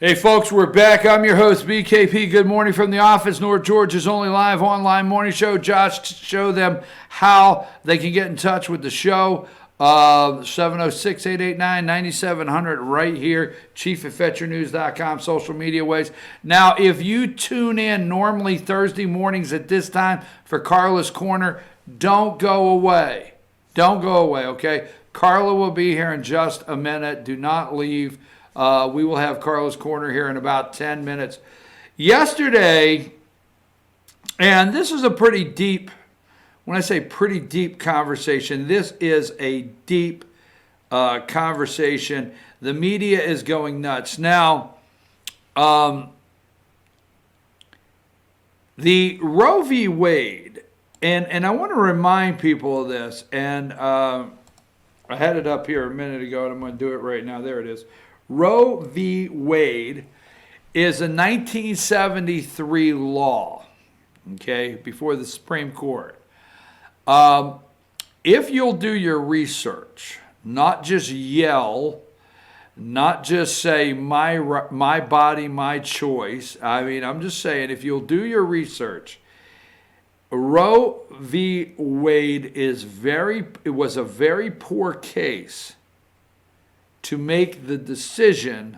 Hey folks, we're back. I'm your host, BKP. Good morning from the office. North Georgia's only live online morning show. Josh, show them how they can get in touch with the show. 706-889-9700 right here. Chief at FetcherNews.com, social media ways. Now, if you tune in normally Thursday mornings at this time for Carla's Corner, don't go away. Don't go away, okay? Carla will be here in just a minute. Do not leave. We will have Carla's Corner here in about 10 minutes. Yesterday, and this is a pretty deep, when I say pretty deep conversation, this is a deep conversation. The media is going nuts. Now, the Roe v. Wade, and I want to remind people of this, and I had it up here a minute ago, and I'm going to do it right now. There it is. Roe v. Wade is a 1973 law, okay, before the Supreme Court. If you'll do your research, not just yell, not just say my body, my choice. I mean, I'm just saying, if you'll do your research, Roe v. Wade was a very poor case to make the decision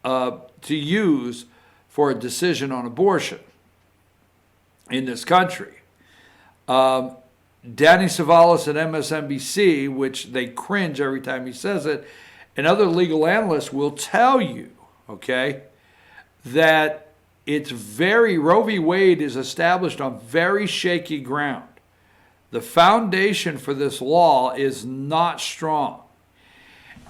to use for a decision on abortion in this country. Danny Savalas at MSNBC, which they cringe every time he says it, and other legal analysts will tell you, okay, that Roe v. Wade is established on very shaky ground. The foundation for this law is not strong.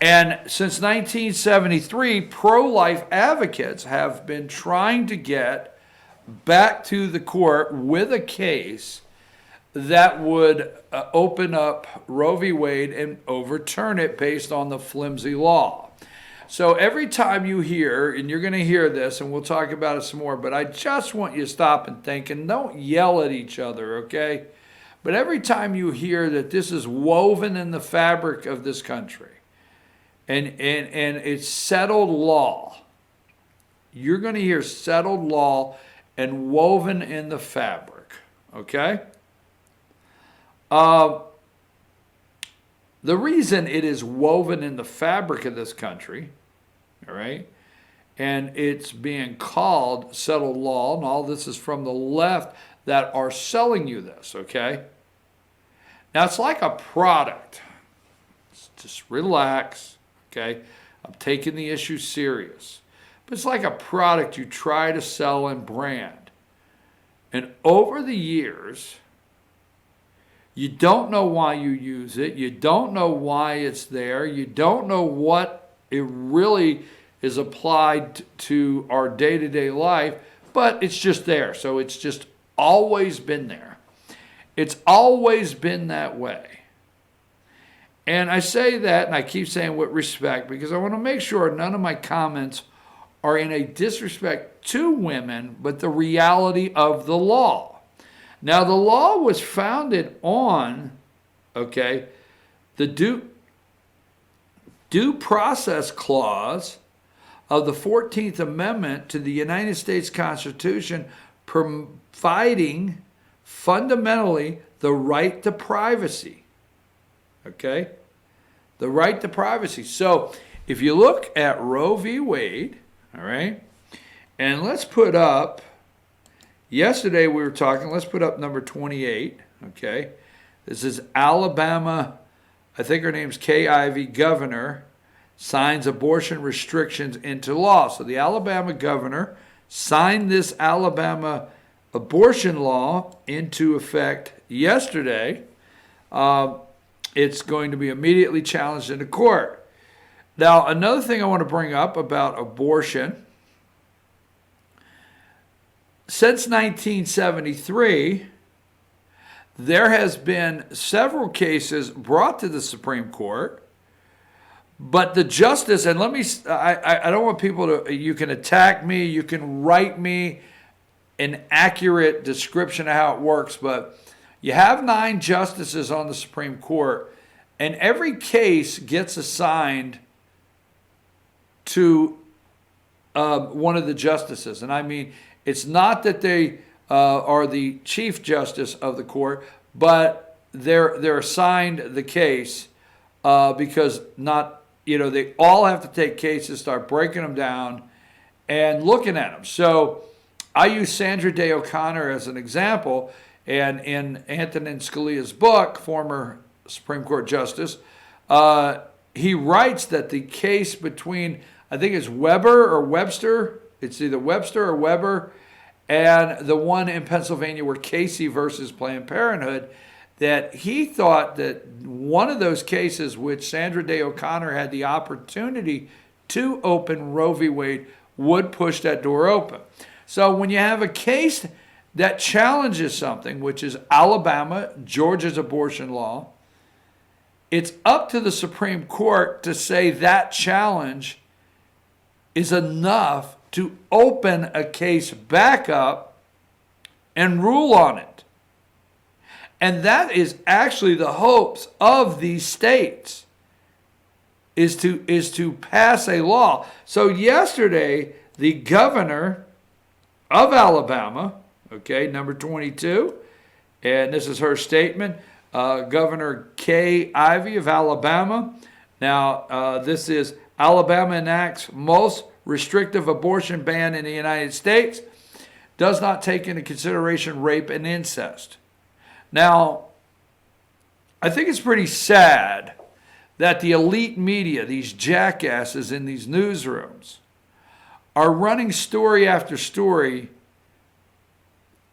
And since 1973, pro-life advocates have been trying to get back to the court with a case that would open up Roe v. Wade and overturn it based on the flimsy law. So every time you hear, and you're going to hear this, and we'll talk about it some more, but I just want you to stop and think, and don't yell at each other, okay? But every time you hear that this is woven in the fabric of this country, and it's settled law, you're going to hear settled law and woven in the fabric, okay? The reason it is woven in the fabric of this country, all right, and it's being called settled law, and all this is from the left that are selling you this, okay? Now, it's like a product. Just relax. Okay, I'm taking the issue serious. But it's like a product you try to sell and brand. And over the years, you don't know why you use it. You don't know why it's there. You don't know what it really is applied to our day-to-day life, but it's just there. So it's just always been there. It's always been that way. And I say that, and I keep saying with respect, because I want to make sure none of my comments are in a disrespect to women, but the reality of the law. Now, the law was founded on, okay, the due process clause of the 14th Amendment to the United States Constitution, providing fundamentally the right to privacy. Okay? The right to privacy. So, if you look at Roe v. Wade, all right, and let's put up, yesterday we were talking, let's put up number 28, okay? This is Alabama, I think her name's Ivey, governor, signs abortion restrictions into law. So the Alabama governor signed this Alabama abortion law into effect yesterday. It's going to be immediately challenged in the court. Now, another thing I want to bring up about abortion, since 1973, there has been several cases brought to the Supreme Court, but the justice, and I don't want people to, you can attack me, you can write me an accurate description of how it works, but you have 9 justices on the Supreme Court, and every case gets assigned to one of the justices. And I mean, it's not that they are the chief justice of the court, but they're assigned the case because they all have to take cases, start breaking them down and looking at them. So I use Sandra Day O'Connor as an example, and in Antonin Scalia's book, former Supreme Court Justice, he writes that the case between, I think it's Weber or Webster, it's either Webster or Weber, and the one in Pennsylvania where Casey versus Planned Parenthood, that he thought that one of those cases which Sandra Day O'Connor had the opportunity to open Roe v. Wade would push that door open. So when you have a case that challenges something, which is Alabama, Georgia's abortion law, it's up to the Supreme Court to say that challenge is enough to open a case back up and rule on it. And that is actually the hopes of these states, is to pass a law. So yesterday, the governor of Alabama, okay, number 22, and this is her statement, Governor Ivey of Alabama. Now, this is Alabama enacts most restrictive abortion ban in the United States, does not take into consideration rape and incest. Now, I think it's pretty sad that the elite media, these jackasses in these newsrooms, are running story after story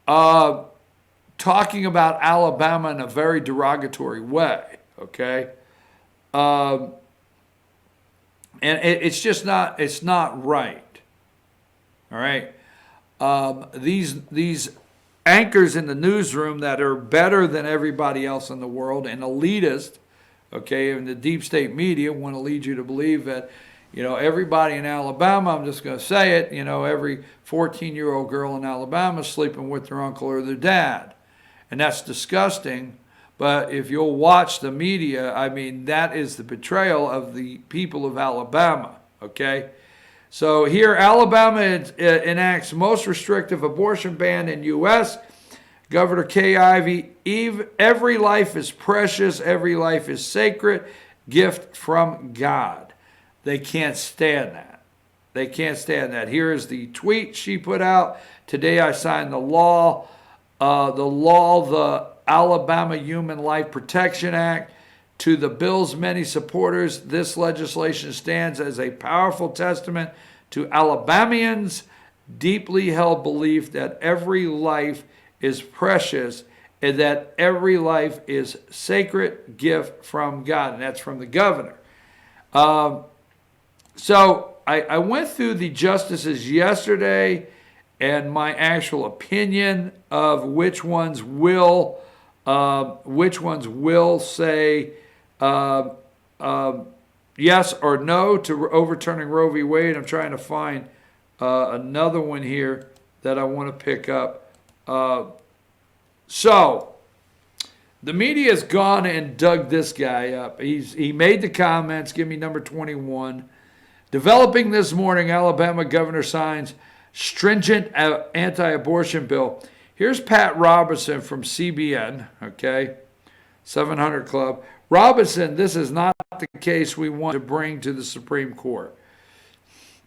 talking about Alabama in a very derogatory way, okay? And it's just not, it's not right, all right? These anchors in the newsroom that are better than everybody else in the world and elitist, okay, and the deep state media want to lead you to believe that, everybody in Alabama, I'm just going to say it, every 14-year-old girl in Alabama is sleeping with their uncle or their dad. And that's disgusting. But if you'll watch the media, I mean, that is the betrayal of the people of Alabama, okay? So here, Alabama enacts most restrictive abortion ban in U.S. Governor Ivey, every life is precious, every life is sacred, gift from God. They can't stand that. They can't stand that. Here is the tweet she put out. Today I signed the law, the Alabama Human Life Protection Act. To the bill's many supporters, this legislation stands as a powerful testament to Alabamians' deeply held belief that every life is precious and that every life is sacred gift from God. And that's from the governor. So I went through the justices yesterday and my actual opinion of which ones will say yes or no to overturning Roe v. Wade. I'm trying to find another one here that I want to pick up. So the media has gone and dug this guy up. He made the comments. Give me number 21. Developing this morning, Alabama governor signs stringent anti-abortion bill. Here's Pat Robertson from CBN, okay, 700 Club. Robinson, this is not the case we want to bring to the Supreme Court.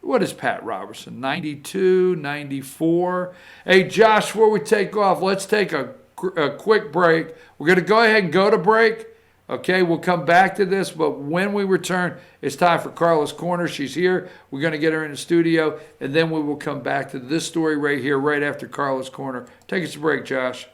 What is Pat Robertson, 92, 94? Hey, Josh, before we take off, let's take a quick break. We're going to go ahead and go to break. Okay, we'll come back to this, but when we return, it's time for Carla's Corner. She's here. We're going to get her in the studio, and then we will come back to this story right here, right after Carla's Corner. Take us a break, Josh.